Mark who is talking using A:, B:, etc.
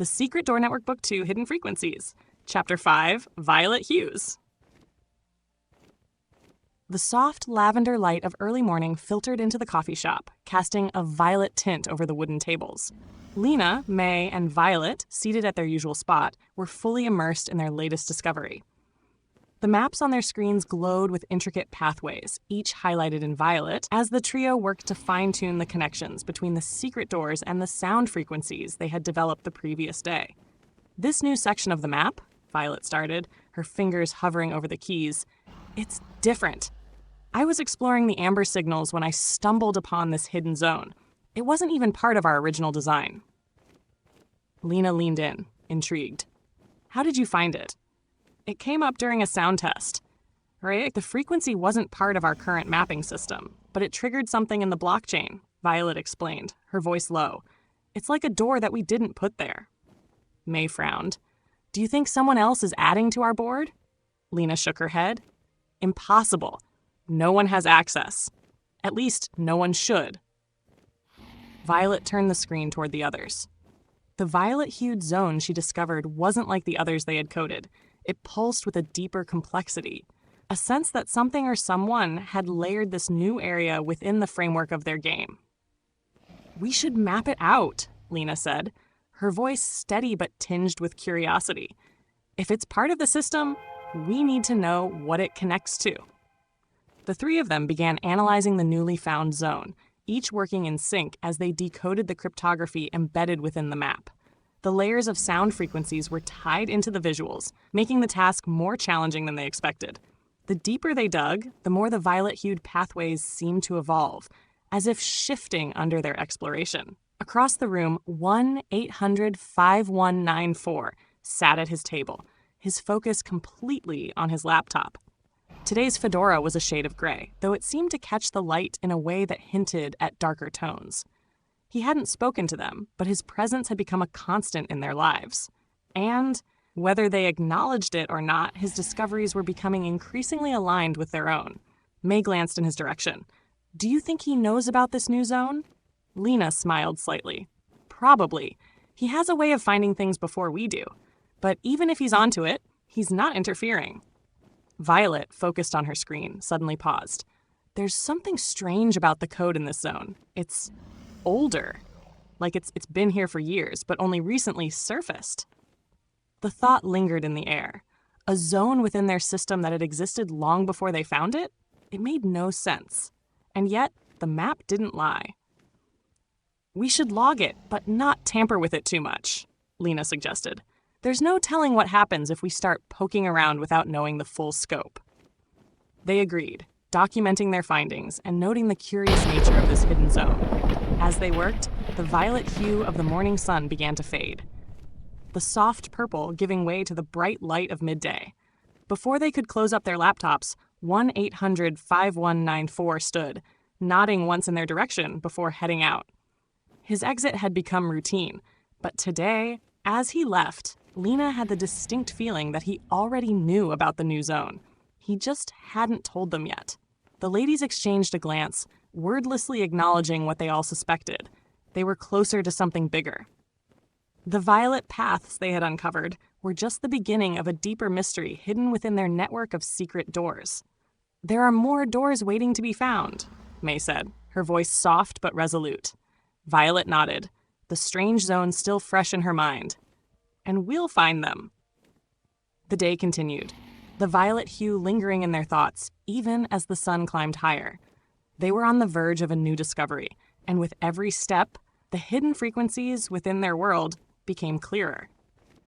A: The Secret Door Network Book 2, Hidden Frequencies. Chapter 5, Violet Hues. The soft lavender light of early morning filtered into the coffee shop, casting a violet tint over the wooden tables. Lina, May, and Violet, seated at their usual spot, were fully immersed in their latest discovery. The maps on their screens glowed with intricate pathways, each highlighted in violet, as the trio worked to fine-tune the connections between the secret doors and the sound frequencies they had developed the previous day. This new section of the map, Violet started, her fingers hovering over the keys, it's different. I was exploring the amber signals when I stumbled upon this hidden zone. It wasn't even part of our original design. Lina leaned in, intrigued. How did you find it? It came up during a sound test. Right? The frequency wasn't part of our current mapping system, but it triggered something in the blockchain, Violet explained, her voice low. It's like a door that we didn't put there. May frowned. Do you think someone else is adding to our board? Lina shook her head. Impossible. No one has access. At least, no one should. Violet turned the screen toward the others. The violet-hued zone she discovered wasn't like the others they had coded. It pulsed with a deeper complexity, a sense that something or someone had layered this new area within the framework of their game. We should map it out, Lina said, her voice steady but tinged with curiosity. If it's part of the system, we need to know what it connects to. The three of them began analyzing the newly found zone, each working in sync as they decoded the cryptography embedded within the map. The layers of sound frequencies were tied into the visuals, making the task more challenging than they expected. The deeper they dug, the more the violet-hued pathways seemed to evolve, as if shifting under their exploration. Across the room, 1-800-5194 sat at his table, his focus completely on his laptop. Today's fedora was a shade of gray, though it seemed to catch the light in a way that hinted at darker tones. He hadn't spoken to them, but his presence had become a constant in their lives. And, whether they acknowledged it or not, his discoveries were becoming increasingly aligned with their own. May glanced in his direction. Do you think he knows about this new zone? Lina smiled slightly. Probably. He has a way of finding things before we do. But even if he's onto it, he's not interfering. Violet, focused on her screen, suddenly paused. There's something strange about the code in this zone. It's older. Like it's been here for years, but only recently surfaced. The thought lingered in the air. A zone within their system that had existed long before they found it? It made no sense. And yet, the map didn't lie. We should log it, but not tamper with it too much, Lina suggested. There's no telling what happens if we start poking around without knowing the full scope. They agreed, documenting their findings and noting the curious nature of this hidden zone. As they worked, the violet hue of the morning sun began to fade, the soft purple giving way to the bright light of midday. Before they could close up their laptops, 1-800-5194 stood, nodding once in their direction before heading out. His exit had become routine, but today, as he left, Lina had the distinct feeling that he already knew about the new zone. He just hadn't told them yet. The ladies exchanged a glance, wordlessly acknowledging what they all suspected. They were closer to something bigger. The violet paths they had uncovered were just the beginning of a deeper mystery hidden within their network of secret doors. There are more doors waiting to be found, May said, her voice soft but resolute. Violet nodded, the strange zone still fresh in her mind. And we'll find them. The day continued, the violet hue lingering in their thoughts, even as the sun climbed higher. They were on the verge of a new discovery, and with every step, the hidden frequencies within their world became clearer.